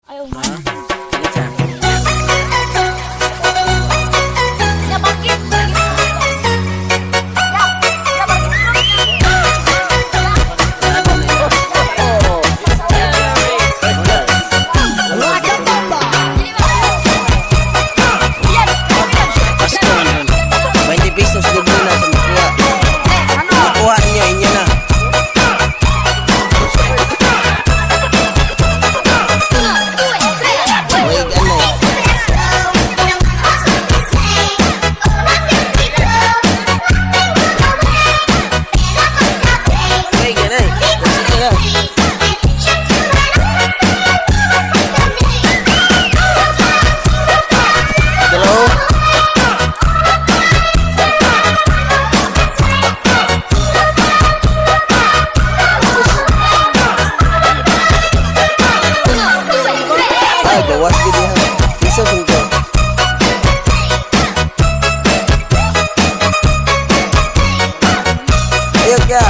Ayaw mo. Isa. Nabangkit. Pasko naman. 20 pesos good muna sa makuha. Makuha niyo, inyo na. Wait, ano? Wait, ganun. Sige na. Hello? Ay, gawas ko diha. Isa sungko. Ayo ka.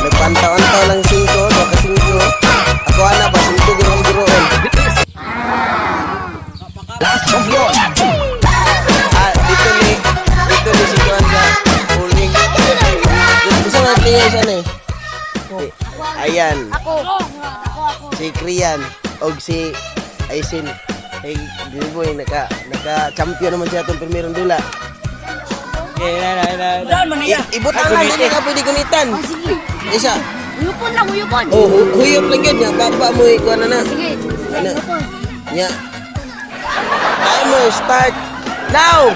Nagpantaw-antaw lang 5, baka 5. Ako ana ba 5 giro-giroon. Ah, dito ni si Juan sa uling. Bisa natin yan siya na eh. Ayan, Ako. si Krian og si Aisin. Ay, di boy, naka-champion naman siya itong primerong dula. Ibutang lang, hindi ka pwede gunitan. Sige. Isa. Huyupon lang, huyupon. Oh, huyop lang yun. Baba mo ikuha na na. Sige. Ano? Huyupon. Nya. Timer start now.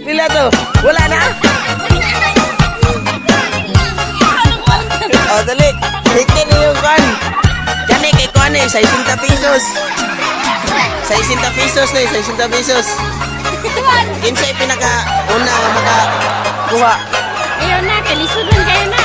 Pila to? Wala na? Oh, dali. Higtin na yung kan. Kani kay kuan eh, 60 pesos. 60 pesos na, 60 pesos. Kinsay pinaka una makakuha. Ayaw na, kalisod lang kayo na.